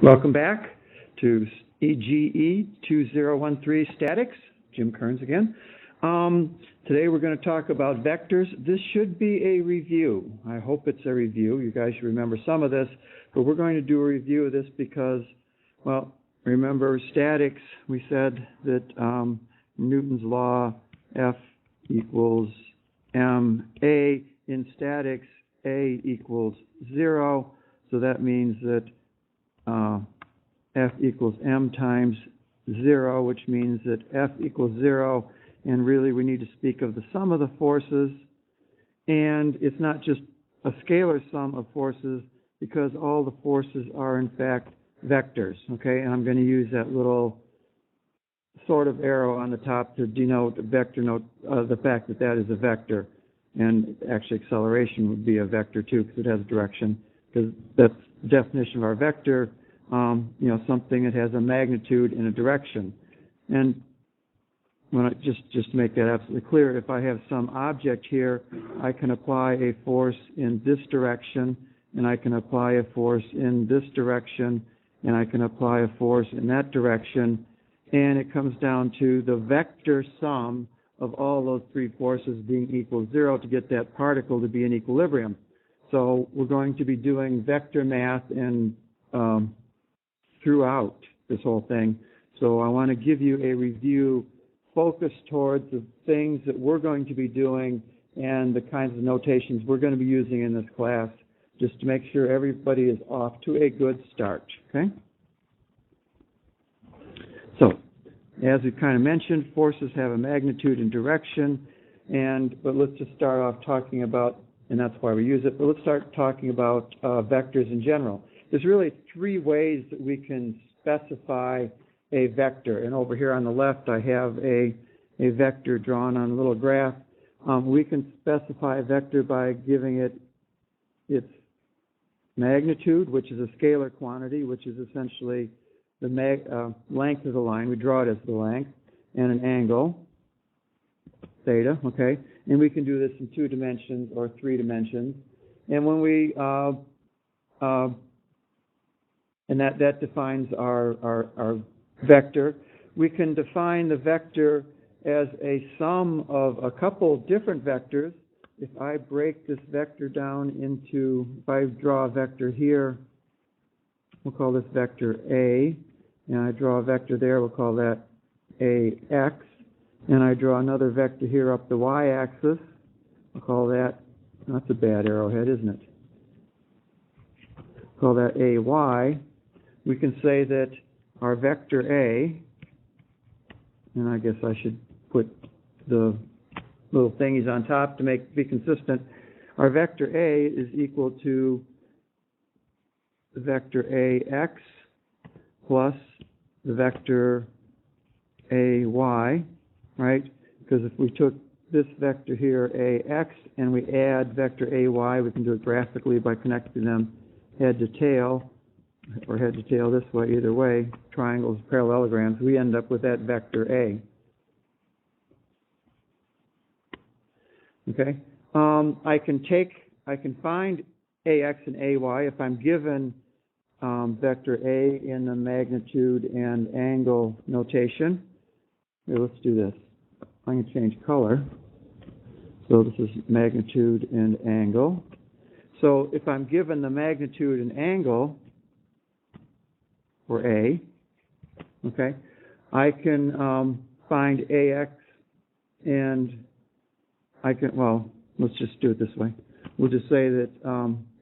Welcome back to EGE2013 Statics. Jim Kearns again. Today we're going to talk about vectors. This should be a review. I hope it's a review. You guys should remember some of this, but we're going to do a review of this because, well, remember statics, we said that Newton's law, F equals ma. In statics, A equals 0, so that means that F equals m times 0, which means that F equals 0, and really we need to speak of the sum of the forces, and it's not just a scalar sum of forces because all the forces are in fact vectors, okay? And I'm going to use that little sort of arrow on the top to denote the fact that that is a vector, and actually acceleration would be a vector too because it has a direction, because that's the definition of our vector. Something that has a magnitude and a direction. And when just to make that absolutely clear, if I have some object here, I can apply a force in this direction, and I can apply a force in this direction, and I can apply a force in that direction, and it comes down to the vector sum of all those three forces being equal to 0 to get that particle to be in equilibrium. So we're going to be doing vector math and throughout this whole thing. So I want to give you a review focused towards the things that we're going to be doing and the kinds of notations we're going to be using in this class, just to make sure everybody is off to a good start, okay? So, as we kind of mentioned, forces have a magnitude and direction, but let's just start off talking about, and that's why we use it, but let's start talking about vectors in general. There's really three ways that we can specify a vector. And over here on the left, I have a vector drawn on a little graph. We can specify a vector by giving it its magnitude, which is a scalar quantity, which is essentially the length of the line. We draw it as the length, and an angle, theta, okay? And we can do this in 2 dimensions or 3 dimensions. And when we and that defines our vector. We can define the vector as a sum of a couple different vectors. If I break this vector down into, if I draw a vector here, we'll call this vector A, and I draw a vector there, we'll call that AX, and I draw another vector here up the y-axis, we'll call that, that's a bad arrowhead, isn't it? Call that AY. We can say that our vector A, and I guess I should put the little thingies on top to be consistent. Our vector A is equal to the vector AX plus the vector AY, right? Because if we took this vector here, AX, and we add vector AY, we can do it graphically by connecting them head to tail, or head to tail this way, either way, triangles, parallelograms, we end up with that vector A. Okay? I can find AX and AY if I'm given vector A in the magnitude and angle notation. Here, let's do this. I'm going to change color. So this is magnitude and angle. So if I'm given the magnitude and angle for A, okay, I can find AX, and I can, well, let's just do it this way. We'll just say that,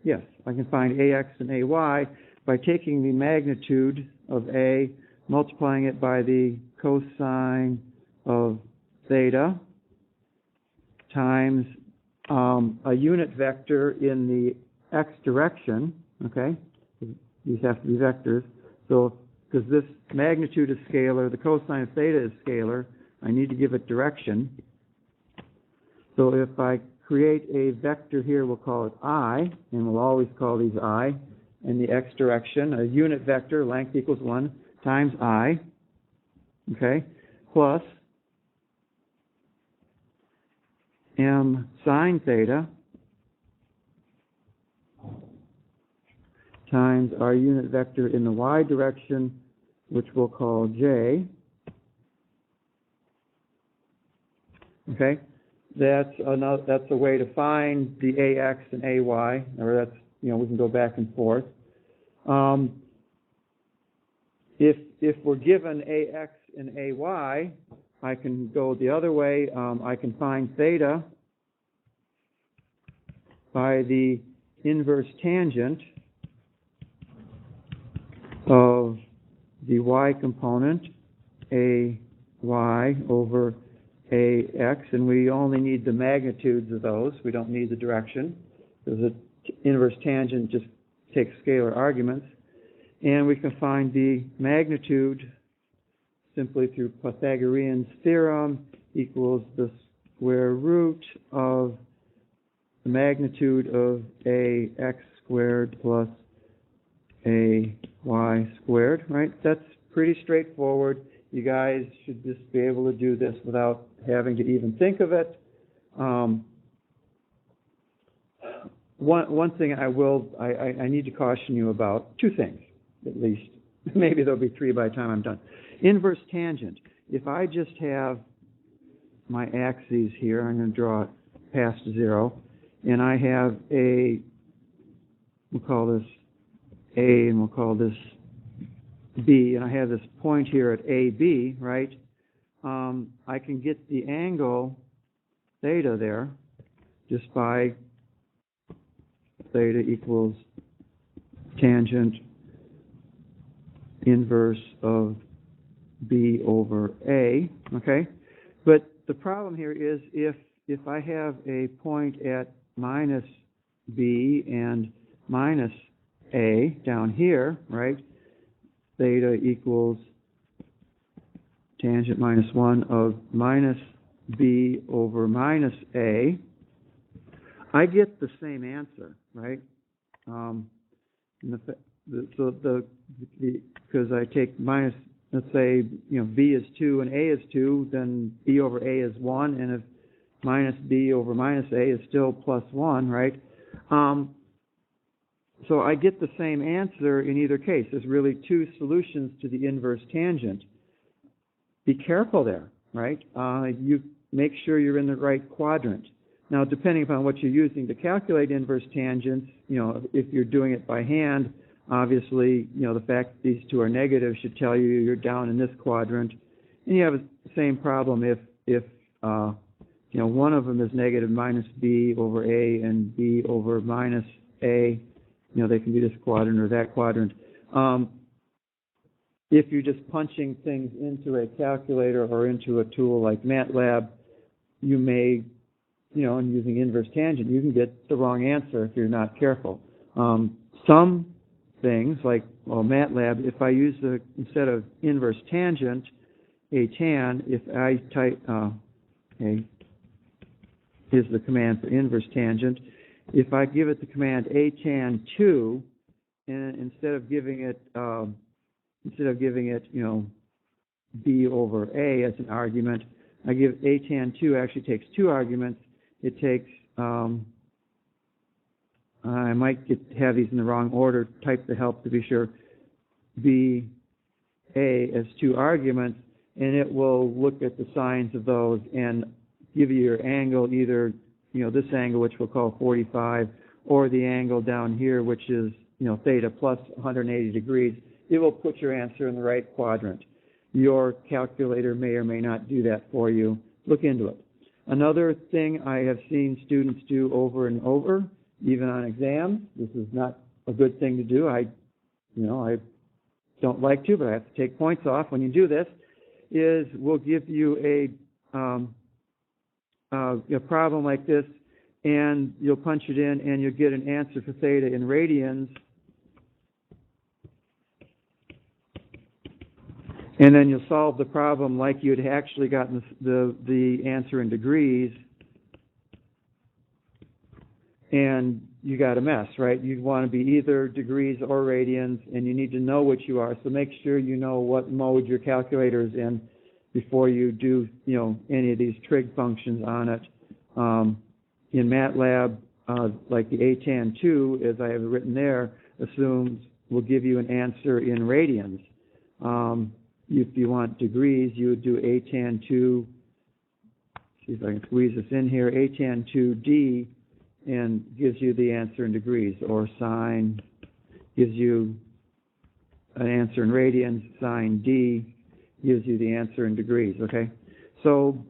yes, I can find AX and AY by taking the magnitude of A, multiplying it by the cosine of theta times a unit vector in the x direction, okay? These have to be vectors. So, because this magnitude is scalar, the cosine of theta is scalar, I need to give it direction. So if I create a vector here, we'll call it I, and we'll always call these I, in the x direction, a unit vector, length equals 1, times I, okay, plus m sine theta times our unit vector in the y direction, which we'll call j. Okay, that's a way to find the ax and ay, or that's, we can go back and forth. If we're given ax and ay, I can go the other way. I can find theta by the inverse tangent of the y component, ay over ax, and we only need the magnitudes of those. We don't need the direction, because the inverse tangent just takes scalar arguments. And we can find the magnitude simply through Pythagorean's theorem equals the square root of the magnitude of ax squared plus ay squared, right? That's pretty straightforward. You guys should just be able to do this without having to even think of it. One thing I need to caution you about, two things at least. Maybe there'll be three by the time I'm done. Inverse tangent. If I just have my axes here, I'm going to draw it past 0, and I have we'll call this A and we'll call this B, and I have this point here at AB, right? I can get the angle theta there just by theta equals tangent inverse of B over A, okay? But the problem here is if I have a point at minus B and minus A down here, right? Theta equals tangent minus 1 of minus B over minus A. I get the same answer, right? Because I take minus, let's say, B is 2 and A is 2, then B over A is 1, and if minus B over minus A is still plus 1, right? So I get the same answer in either case. There's really two solutions to the inverse tangent. Be careful there, right? You make sure you're in the right quadrant. Now, depending upon what you're using to calculate inverse tangents, if you're doing it by hand, obviously, the fact that these two are negative should tell you you're down in this quadrant. And you have the same problem if one of them is negative minus B over A and B over minus A. They can be this quadrant or that quadrant. If you're just punching things into a calculator or into a tool like MATLAB, you may, and using inverse tangent, you can get the wrong answer if you're not careful. Some things, like MATLAB, if I use instead of inverse tangent, a tan, if I type, here's the command for inverse tangent. If I give it the command a tan 2, and instead of giving it B over A as an argument, I give a tan 2 actually takes two arguments. It takes I might have these in the wrong order. Type the help to be sure. B A as two arguments, and it will look at the signs of those and give you your angle, either this angle, which we'll call 45, or the angle down here, which is theta plus 180 degrees. It will put your answer in the right quadrant. Your calculator may or may not do that for you. Look into it. Another thing I have seen students do over and over, even on exams, this is not a good thing to do. I don't like to, but I have to take points off when you do this, is we'll give you a problem like this, and you'll punch it in, and you'll get an answer for theta in radians. And then you'll solve the problem like you'd actually gotten the answer in degrees, and you got a mess, right? You'd want to be either degrees or radians, and you need to know what you are. So make sure you know what mode your calculator is in before you do, any of these trig functions on it. In MATLAB, like the a tan 2, as I have written there, will give you an answer in radians. If you want degrees, you would do a tan 2, see if I can squeeze this in here, a tan 2d, and gives you the answer in degrees, or sine gives you an answer in radians, sine d gives you the answer in degrees, okay? So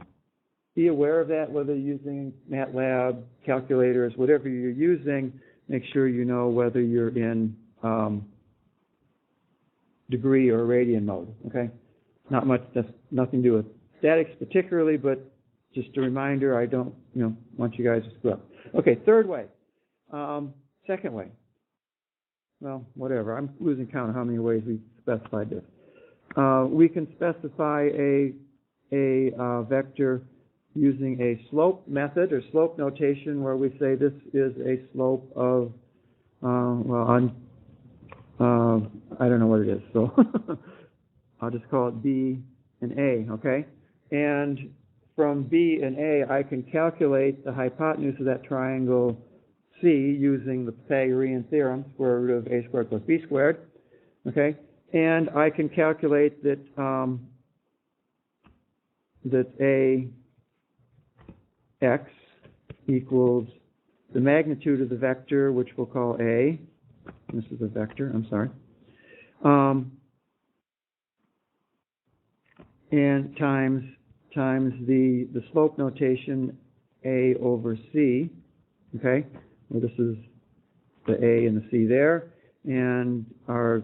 be aware of that, whether you're using MATLAB, calculators, whatever you're using, make sure you know whether you're in degree or radian mode, okay? Not much, that's nothing to do with statics particularly, but just a reminder, I don't, want you guys to screw up. Okay, third way. Second way. Well, whatever. I'm losing count of how many ways we specified this. We can specify a vector using a slope method or slope notation, where we say this is a slope of, I don't know what it is, so I'll just call it B and A, okay? And from B and A, I can calculate the hypotenuse of that triangle C using the Pythagorean theorem, square root of A squared plus B squared, okay? And I can calculate that AX equals the magnitude of the vector, which we'll call A. This is a vector, I'm sorry. And times the slope notation A over C, okay? Well, this is the A and the C there, and our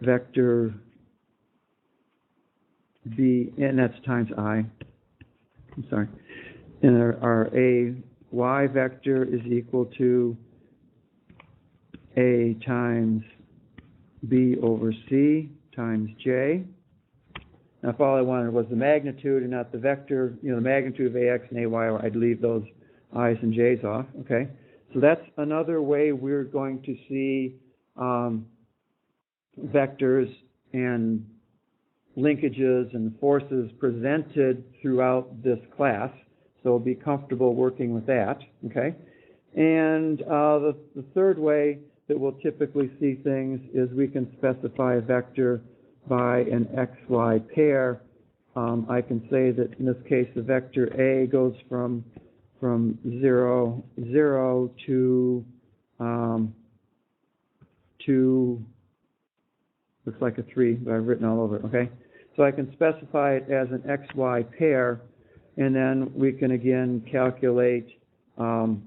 vector B, and that's times I. I'm sorry. And our AY vector is equal to A times B over C times J. Now, if all I wanted was the magnitude and not the vector, the magnitude of AX and AY, I'd leave those I's and J's off, okay? So that's another way we're going to see vectors and linkages and forces presented throughout this class. So be comfortable working with that, okay? And the third way that we'll typically see things is we can specify a vector by an XY pair. I can say that in this case the vector A goes from 0, 0 to looks like a 3, but I've written all over it, okay? So I can specify it as an XY pair, and then we can again calculate, well,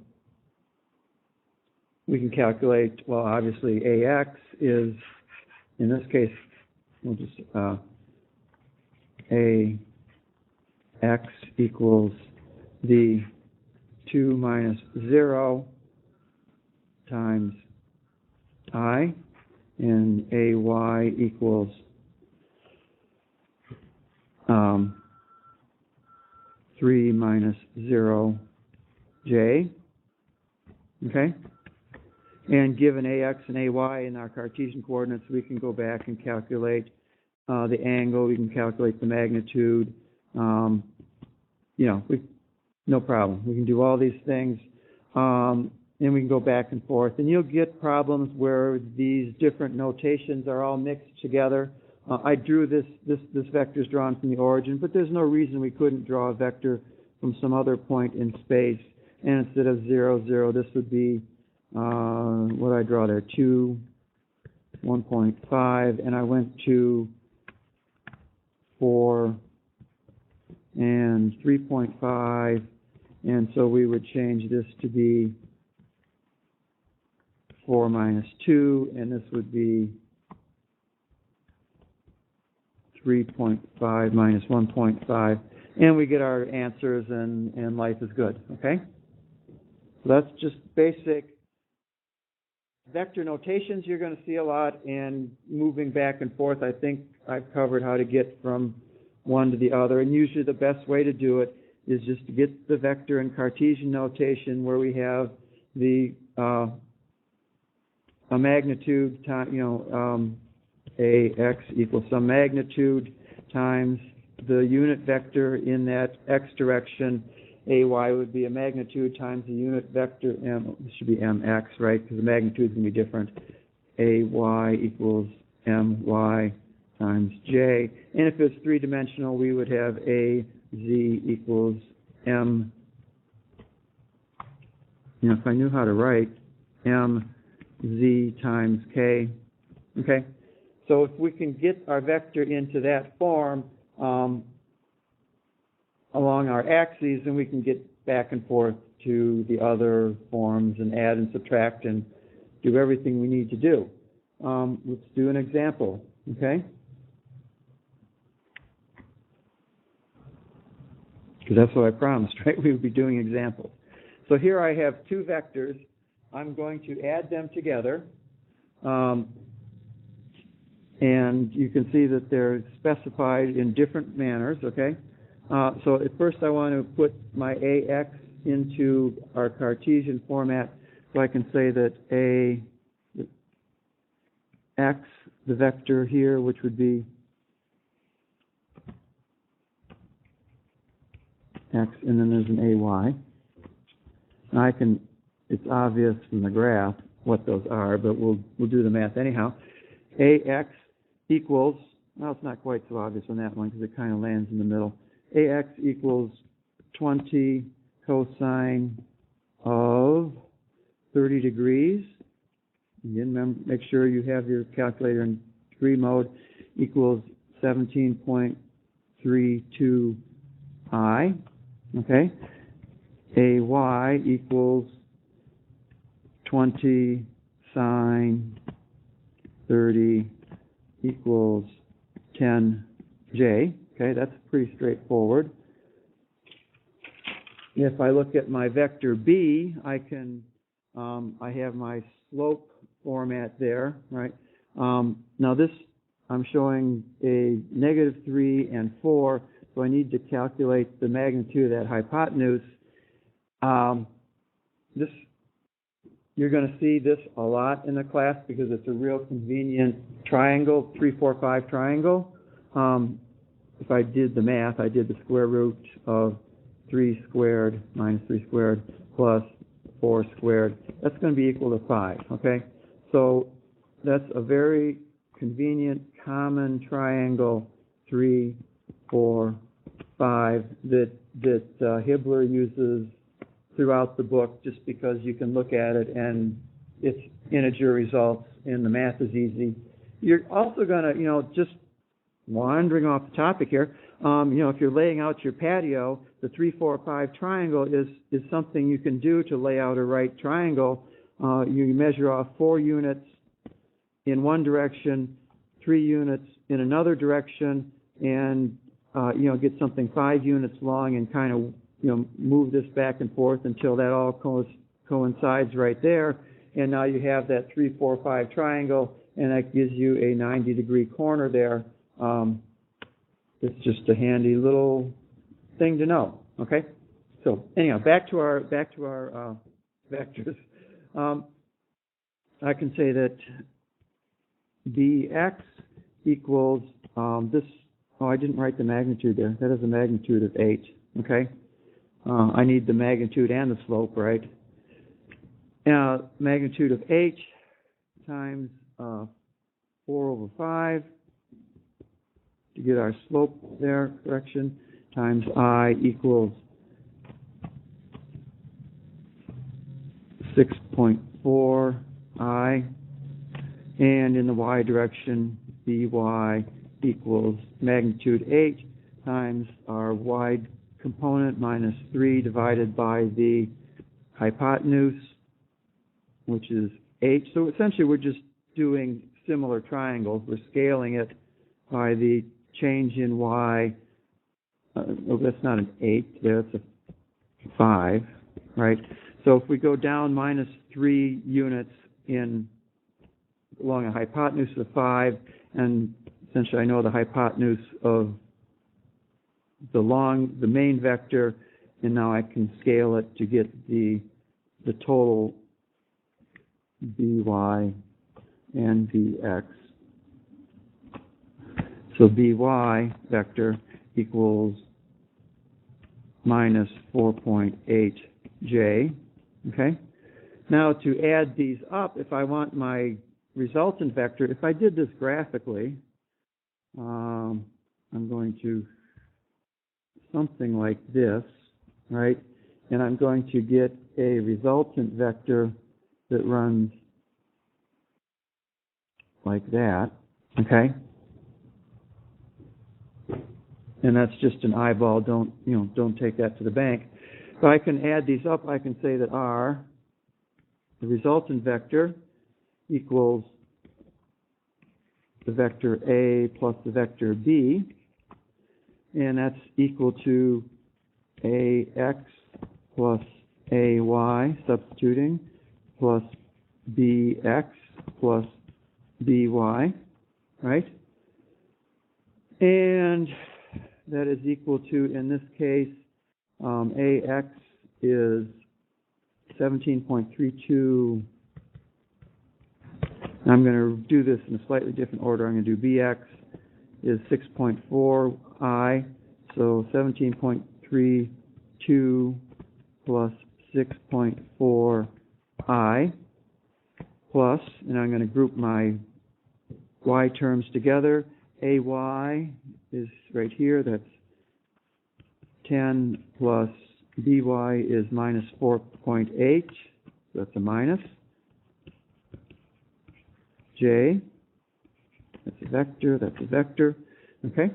obviously AX is, in this case, we'll just, AX equals the 2 minus 0 times I, and AY equals 3 minus 0 J, okay? And given AX and AY in our Cartesian coordinates, we can go back and calculate the angle, we can calculate the magnitude, no problem. We can do all these things, and we can go back and forth. And you'll get problems where these different notations are all mixed together. I drew this vector is drawn from the origin, but there's no reason we couldn't draw a vector from some other point in space. And instead of 0, 0, this would be, what did I draw there? 2, 1.5, and I went to 4 and 3.5, and so we would change this to be 4 minus 2, and this would be 3.5 minus 1.5, and we get our answers, and life is good, okay? So that's just basic vector notations you're going to see a lot, and moving back and forth. I think I've covered how to get from one to the other, and usually the best way to do it is just to get the vector in Cartesian notation, where we have the a magnitude time, AX equals some magnitude times the unit vector in that X direction, AY would be a magnitude times the unit vector M. This should be MX, right? Because the magnitude is going to be different. AY equals MY times J. And if it's three-dimensional, we would have AZ equals M. You know, if I knew how to write MZ times K. Okay? So if we can get our vector into that form along our axes, then we can get back and forth to the other forms and add and subtract and do everything we need to do. Let's do an example, okay? Because that's what I promised, right? We would be doing examples. So here I have two vectors. I'm going to add them together. And you can see that they're specified in different manners, okay? So at first I want to put my AX into our Cartesian format, so I can say that AX, the vector here, which would be X, and then there's an AY. Now it's obvious from the graph what those are, but we'll do the math anyhow. AX equals, well, it's not quite so obvious on that one because it kind of lands in the middle. AX equals 20 cosine of 30 degrees. Again, remember, make sure you have your calculator in degree mode, equals 17.32 I. Okay? AY equals 20 sine 30 equals 10J. Okay, that's pretty straightforward. If I look at my vector B, I have my slope format there, right? Now this, I'm showing a -3 and 4, so I need to calculate the magnitude of that hypotenuse. You're going to see this a lot in the class because it's a real convenient triangle, 3, 4, 5 triangle. If I did the math, I did the square root of 3 squared minus 3 squared plus 4 squared. That's going to be equal to 5, okay? So that's a very convenient, common triangle, 3, 4, 5, that Hibbler uses throughout the book just because you can look at it and it's integer results and the math is easy. You're also going to, just wandering off the topic here, if you're laying out your patio, the 3, 4, 5 triangle is something you can do to lay out a right triangle. You measure off 4 units in one direction, 3 units in another direction, and get something 5 units long and kind of move this back and forth until that all coincides right there, and now you have that 3, 4, 5 triangle, and that gives you a 90-degree corner there. It's just a handy little thing to know. Okay, so anyhow, back to our vectors. I can say that Bx equals this. Oh, I didn't write the magnitude there. That is a magnitude of 8. Okay. I need the magnitude and the slope, right? Now, magnitude of h times 4 over 5 to get our slope there, correction, times I equals 6.4 I. And in the y direction, by equals magnitude 8 times our y component minus 3 divided by the hypotenuse, which is h. So essentially we're just doing similar triangles. We're scaling it by the change in y. That's not an 8 there, it's a 5, right? So if we go down minus 3 units along a hypotenuse of 5, and essentially I know the hypotenuse of the main vector, and now I can scale it to get the total by and bx. So by vector equals minus 4.8j. Okay? Now to add these up, if I want my resultant vector, if I did this graphically, I'm going to something like this, right? And I'm going to get a resultant vector that runs like that, okay? And that's just an eyeball. Don't take that to the bank. But I can add these up. I can say that R, the resultant vector, equals the vector A plus the vector B, and that's equal to AX plus AY, substituting, plus BX plus BY, right? And that is equal to, in this case, AX is 17.32. I'm going to do this in a slightly different order. I'm going to do BX is 6.4I, so 17.32 plus 6.4I plus, and I'm going to group my Y terms together. AY is right here, that's 10 plus BY is minus 4.8, so that's a minus. J, that's a vector, okay?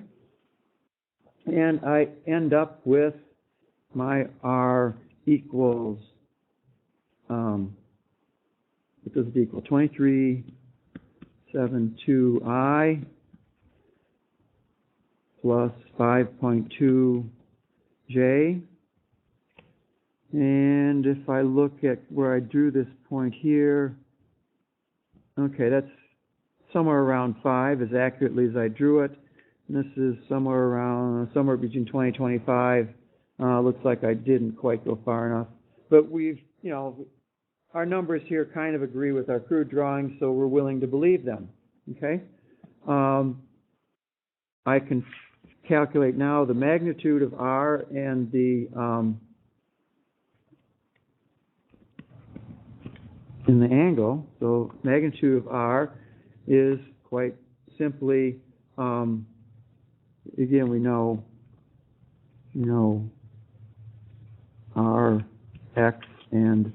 And I end up with my R equals, what does it equal? 23.72I plus 5.2J. And if I look at where I drew this point here, okay, that's somewhere around 5 as accurately as I drew it. And this is somewhere between 20 and 25. Looks like I didn't quite go far enough. But we've, our numbers here kind of agree with our crude drawings, so we're willing to believe them. Okay? I can calculate now the magnitude of R and the in the angle. So magnitude of R is quite simply, again, we know Rx and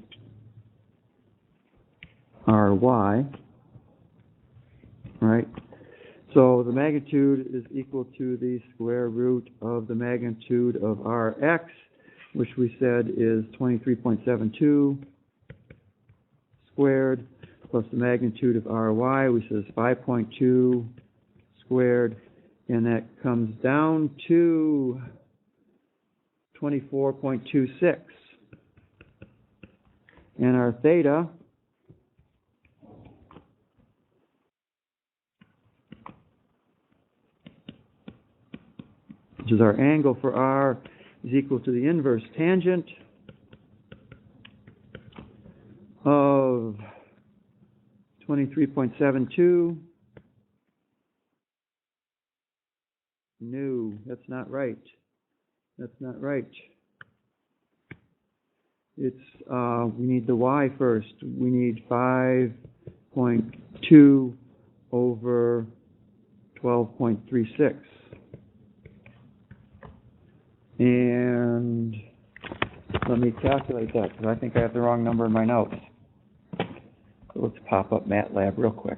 Ry, right? So the magnitude is equal to the square root of the magnitude of Rx, which we said is 23.72 squared, plus the magnitude of Ry, which is 5.2 squared, and that comes down to 24.26. And our theta which is our angle for R, is equal to the inverse tangent of 23.72. No, that's not right. That's not right. It's, we need the Y first. We need 5.2 over 12.36. And let me calculate that, because I think I have the wrong number in my notes. So let's pop up MATLAB real quick.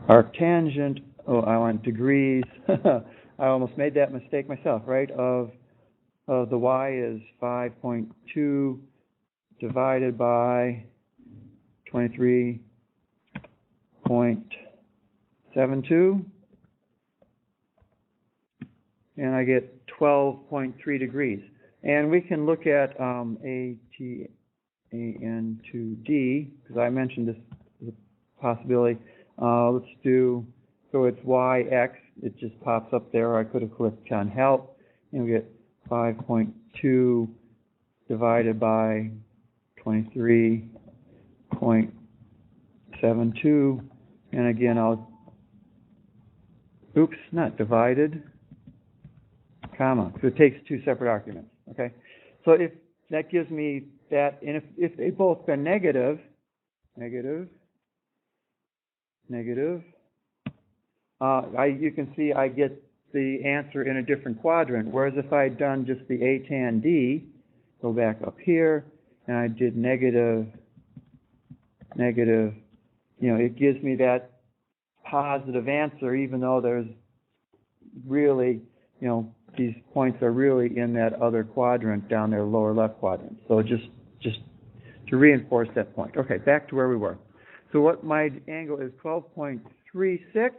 Our tangent, I want degrees. I almost made that mistake myself, right? Of the Y is 5.2 divided by 23.72, and I get 12.3 degrees. And we can look at ATAN to D, because I mentioned this as a possibility. Let's do, so it's YX, it just pops up there. I could have clicked on help, and we get 5.2 divided by 23.72 0.72, and again not divided, comma, so it takes two separate arguments, okay? So if that gives me that, and if they both are negative, you can see I get the answer in a different quadrant, whereas if I had done just the A tan D, go back up here, and I did negative, it gives me that positive answer, even though there's really, these points are really in that other quadrant down there, lower left quadrant. So just to reinforce that point. Okay, back to where we were. So what my angle is 12.36.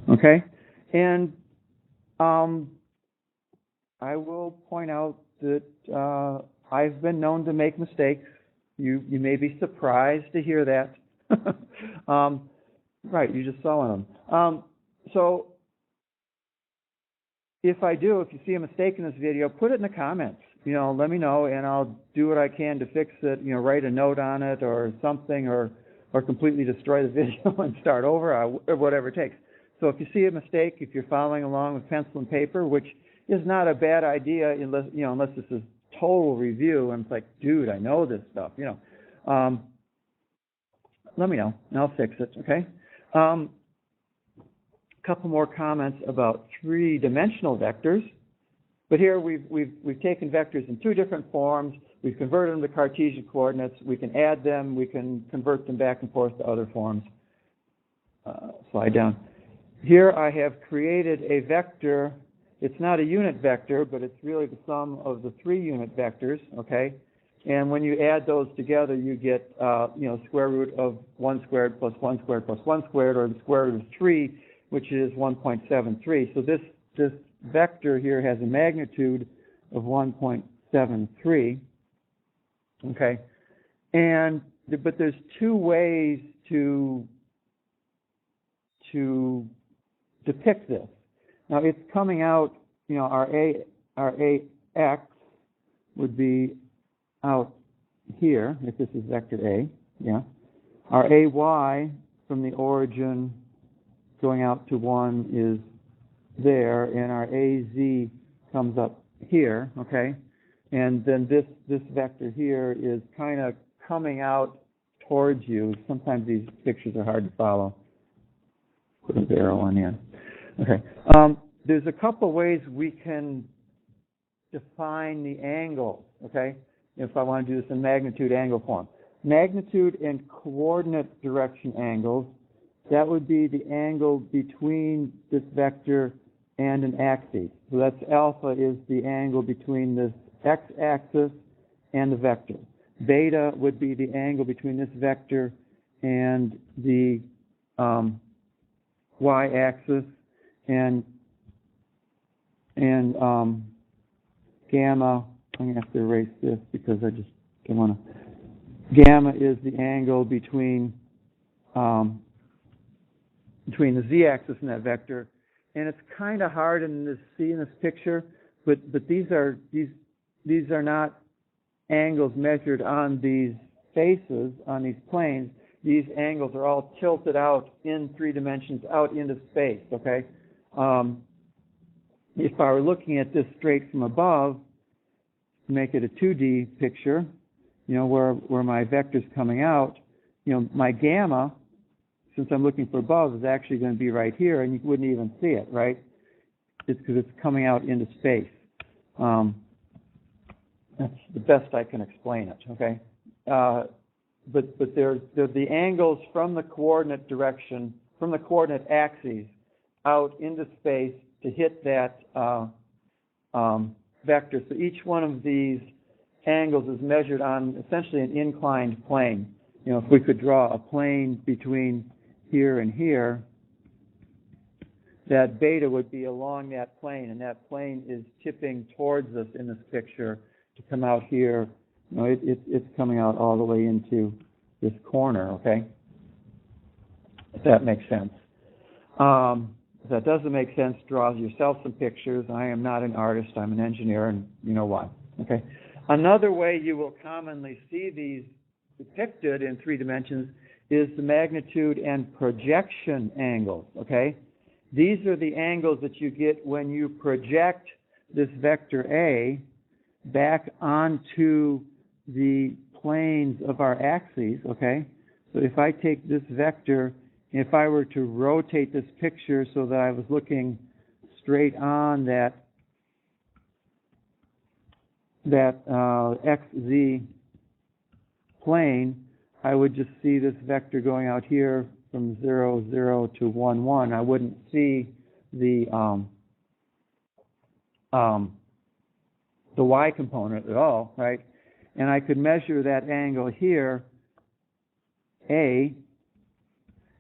Okay, and I will point out that I've been known to make mistakes. You may be surprised to hear that. Right, you just saw one of them. So if you see a mistake in this video, put it in the comments. Let me know, and I'll do what I can to fix it. Write a note on it or something, or completely destroy the video and start over, or whatever it takes. So if you see a mistake, if you're following along with pencil and paper, which is not a bad idea unless this is total review and it's like, dude, I know this stuff, let me know and I'll fix it, okay? A couple more comments about three-dimensional vectors. But here we've taken vectors in two different forms. We've converted them to Cartesian coordinates. We can add them. We can convert them back and forth to other forms. Slide down. Here I have created a vector. It's not a unit vector, but it's really the sum of the three unit vectors, okay? And when you add those together, you get, square root of 1 squared plus 1 squared plus 1 squared, or the square root of 3, which is 1.73. So this vector here has a magnitude of 1.73, okay? But there's two ways to depict this. Now it's coming out, our AX would be out here, if this is vector A, yeah. Our AY from the origin going out to 1 is there, and our AZ comes up here, okay? And then this vector here is kind of coming out towards you. Sometimes these pictures are hard to follow. Put an arrow on here. Okay. There's a couple ways we can define the angles, okay? If I want to do this in magnitude angle form. Magnitude and coordinate direction angles, that would be the angle between this vector and an axis. So that's alpha is the angle between this x-axis and the vector. Beta would be the angle between this vector and the y-axis, and gamma, I'm going to have to erase this because I just don't want to. Gamma is the angle between the z-axis and that vector, and it's kind of hard to see in this picture, but these are not angles measured on these faces, on these planes. These angles are all tilted out in 3 dimensions, out into space, okay? If I were looking at this straight from above, to make it a 2D picture, where my vector's coming out, my gamma, since I'm looking for above, is actually going to be right here, and you wouldn't even see it, right? It's because it's coming out into space. That's the best I can explain it, okay? But they're the angles from the coordinate direction, from the coordinate axes, out into space to hit that vector. So each one of these angles is measured on essentially an inclined plane. If we could draw a plane between here and here, that beta would be along that plane, and that plane is tipping towards us in this picture to come out here. It's coming out all the way into this corner, okay? If that makes sense. that doesn't make sense, draw yourself some pictures. I am not an artist, I'm an engineer, and you know why. Okay. Another way you will commonly see these depicted in 3 dimensions is the magnitude and projection angles, okay? These are the angles that you get when you project this vector A back onto the planes of our axes, okay? So if I take this vector, if I were to rotate this picture so that I was looking straight on that XZ plane, I would just see this vector going out here from 0, 0 to 1, 1. I wouldn't see the y component at all, right? And I could measure that angle here, A,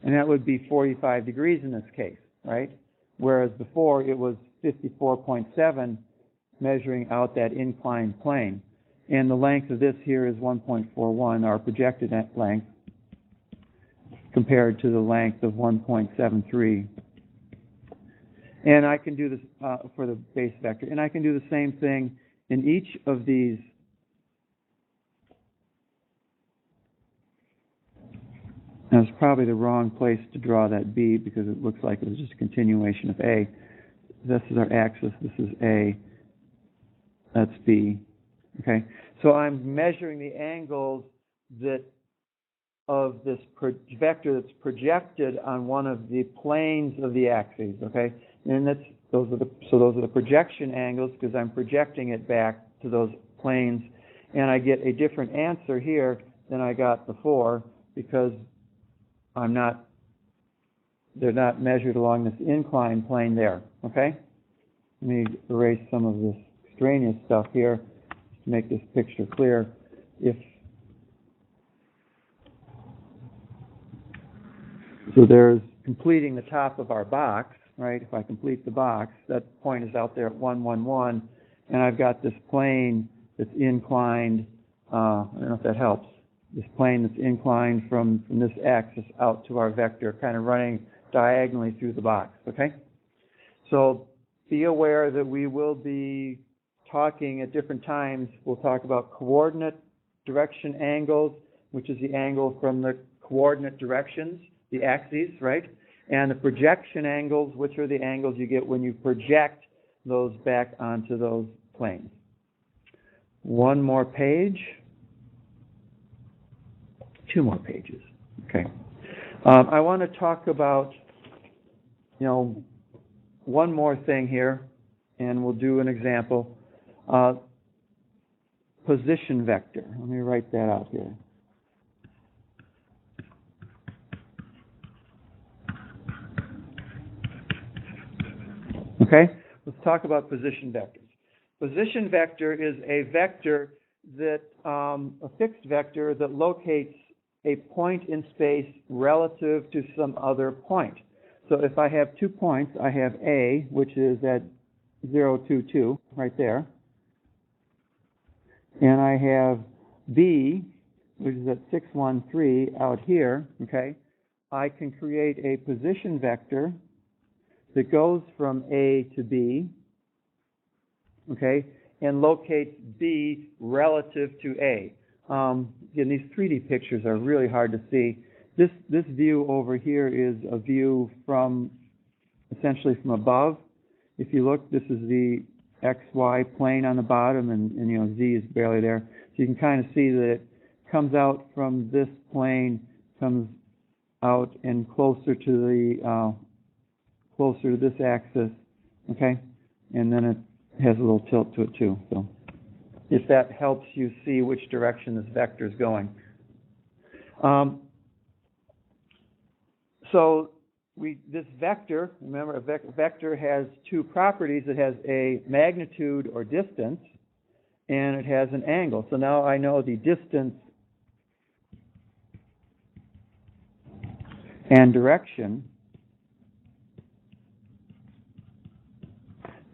and that would be 45 degrees in this case, right? Whereas before it was 54.7, measuring out that inclined plane. And the length of this here is 1.41, our projected length, compared to the length of 1.73. And I can do this for the base vector. And I can do the same thing in each of these. Now, it's probably the wrong place to draw that B because it looks like it was just a continuation of A. This is our axis. This is A. That's B. Okay, so I'm measuring the angles that of this vector that's projected on one of the planes of the axes. Okay, and those are the projection angles because I'm projecting it back to those planes, and I get a different answer here than I got before because they're not measured along this inclined plane there. Okay, let me erase some of this extraneous stuff here to make this picture clear. So there's completing the top of our box, right? If I complete the box, that point is out there at 1, 1, 1, and I've got this plane that's inclined, I don't know if that helps, this plane that's inclined from this axis out to our vector, kind of running diagonally through the box, okay? So be aware that we will be talking at different times. We'll talk about coordinate direction angles, which is the angle from the coordinate directions, the axes, right? And the projection angles, which are the angles you get when you project those back onto those planes. One more page. 2 more pages. Okay. I want to talk about, one more thing here, and we'll do an example. Position vector. Let me write that out here. Okay, let's talk about position vectors. Position vector is a vector that, a fixed vector that locates a point in space relative to some other point. So if I have 2 points, I have A, which is at 0, 2, 2, right there. And I have B, which is at 6, 1, 3, out here, okay? I can create a position vector that goes from A to B, okay, and locates B relative to A. Again, these 3D pictures are really hard to see. This view over here is a view from, essentially from above. If you look, this is the XY plane on the bottom, and Z is barely there. So you can kind of see that it comes out from this plane, comes out and closer to this axis, okay? And then it has a little tilt to it too. So if that helps you see which direction this vector is going. This vector, remember, a vector has 2 properties. It has a magnitude or distance, and it has an angle. So now I know the distance and direction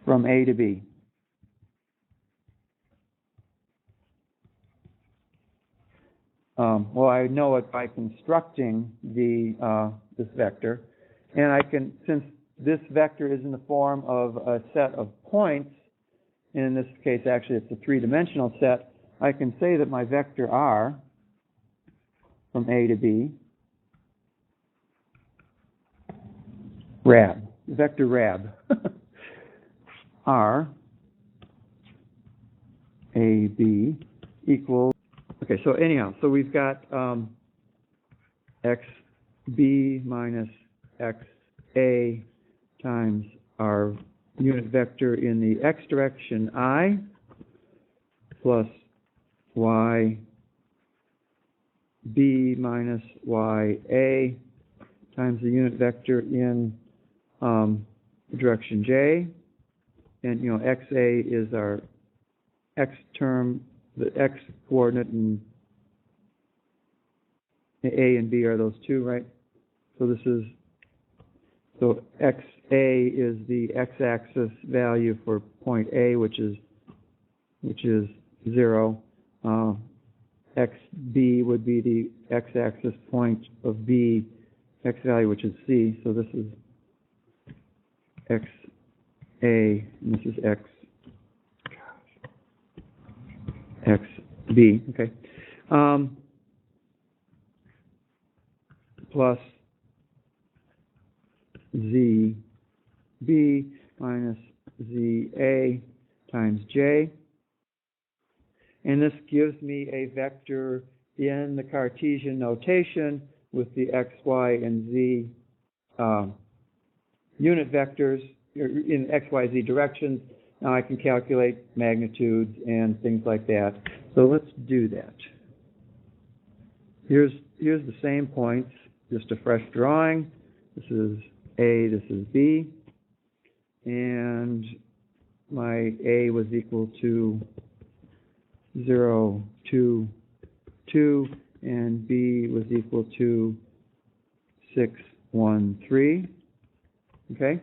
from A to B. Well, I know it by constructing this vector, and I can, since this vector is in the form of a set of points, and in this case actually it's a three-dimensional set, I can say that my vector R from A to B, vector RAB, R, A, B equals, okay, so anyhow, so we've got XB minus XA times our unit vector in the x direction I plus YB minus YA times the unit vector in the direction J, and you know XA is our X term, the X coordinate, and A and B are those two, right? So this is, so XA is the x-axis value for point A, which is 0. XB would be the x-axis point of B, X value, which is C. So this is XA, and this is XB, okay. Plus ZB minus ZA times J. And this gives me a vector in the Cartesian notation with the X, Y, and Z unit vectors in X, Y, Z directions. Now I can calculate magnitudes and things like that. So let's do that. Here's the same points, just a fresh drawing. This is A, this is B, and my A was equal to 0, 2, 2, and B was equal to 6, 1, 3. Okay?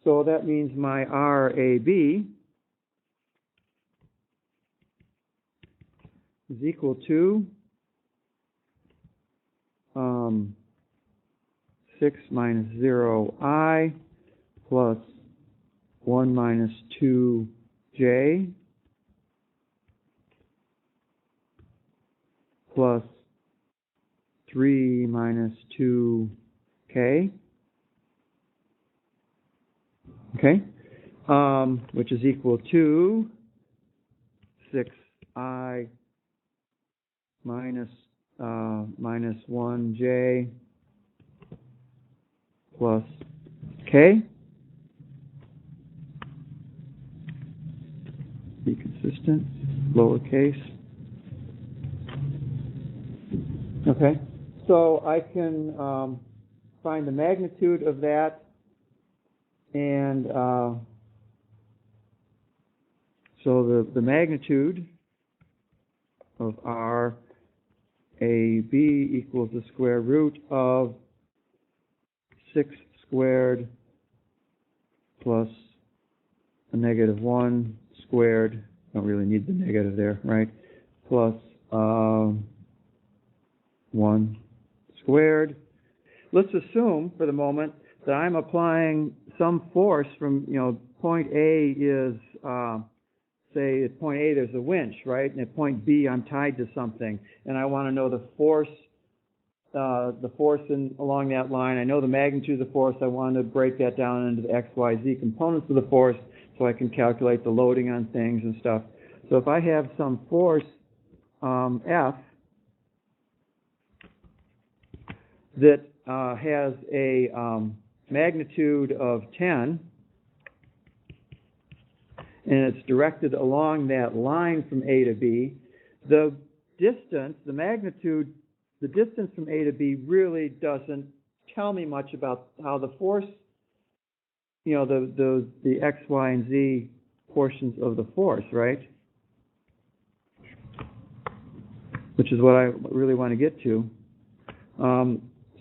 So that means my RAB is equal to 6 minus 0I plus 1 minus 2J plus 3 minus 2K, okay, which is equal to 6I minus 1J plus K. Be consistent, lowercase. Okay, so I can find the magnitude of that, and so the magnitude of R AB equals the square root of 6 squared plus a negative 1 squared. Don't really need the negative there, right? Plus 1 squared. Let's assume for the moment that I'm applying some force from, you know, point A is, say at point A there's a winch, right? And at point B I'm tied to something, and I want to know the force along that line. I know the magnitude of the force. I want to break that down into the X, Y, Z components of the force so I can calculate the loading on things and stuff. So if I have some force F that has a magnitude of 10, and it's directed along that line from A to B, the distance, the magnitude, the distance from A to B really doesn't tell me much about how the force, you know, the X, Y, and Z portions of the force, right? Which is what I really want to get to.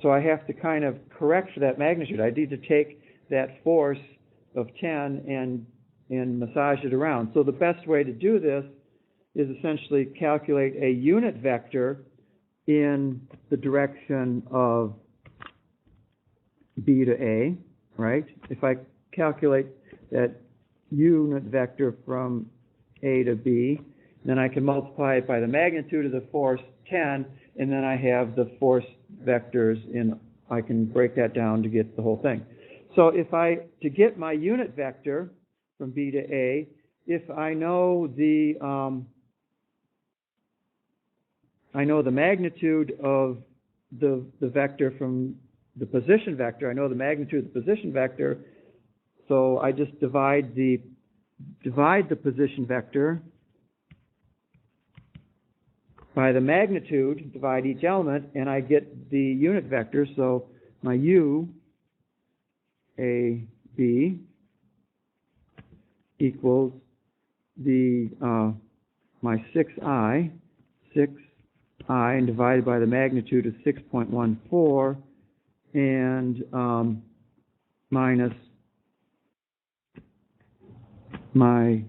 So I have to kind of correct for that magnitude. I need to take that force of 10 and massage it around. So the best way to do this is essentially calculate a unit vector in the direction of B to A. right? If I calculate that unit vector from A to B, then I can multiply it by the magnitude of the force, 10, and then I have the force vectors I can break that down to get the whole thing. So to get my unit vector from B to A, if I know the magnitude of the vector from the position vector, I know the magnitude of the position vector, so I just divide the position vector by the magnitude, divide each element, and I get the unit vector. So my U, A, B equals my 6I, and divided by the magnitude of 6.14, and minus my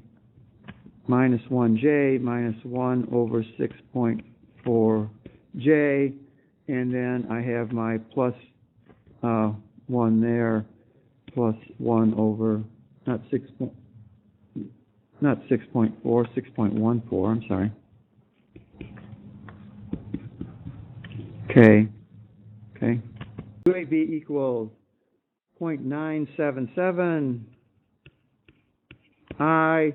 minus 1j minus 1 over 6.4j, and then I have my plus 1 there, plus 1 over, not 6.4, 6.14, I'm sorry. Okay. UAB equals 0.977 I,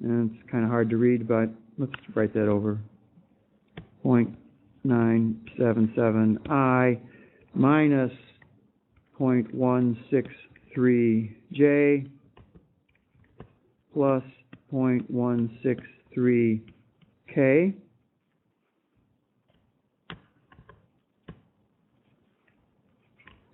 and it's kind of hard to read, but let's write that over. 0.977 I minus 0.163 J plus 0.163 K.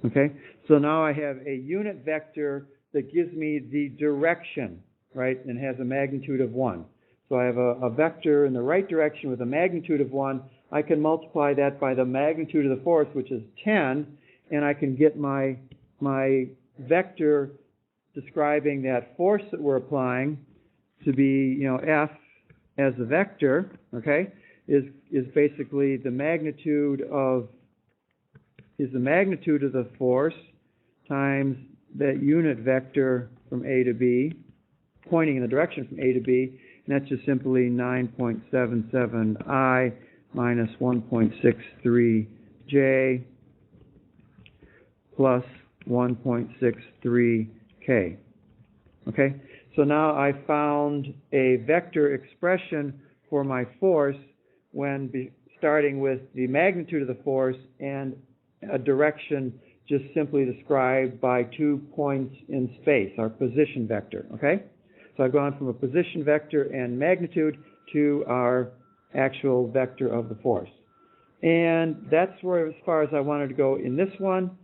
Okay, so now I have a unit vector that gives me the direction, right, and has a magnitude of 1. So I have a vector in the right direction with a magnitude of 1. I can multiply that by the magnitude of the force, which is 10, and I can get my vector describing that force that we're applying to be, F as a vector, okay, is basically the magnitude of the force times that unit vector from A to B, pointing in the direction from A to B, and that's just simply 9.77 I minus 1.63 J plus 1.63 K. Okay, so now I found a vector expression for my force when starting with the magnitude of the force and a direction just simply described by 2 points in space, our position vector, okay? So I've gone from a position vector and magnitude to our actual vector of the force. And that's as far as I wanted to go in this one.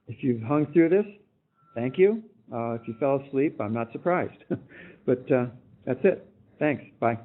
If you've hung through this, thank you. If you fell asleep, I'm not surprised. But that's it. Thanks. Bye.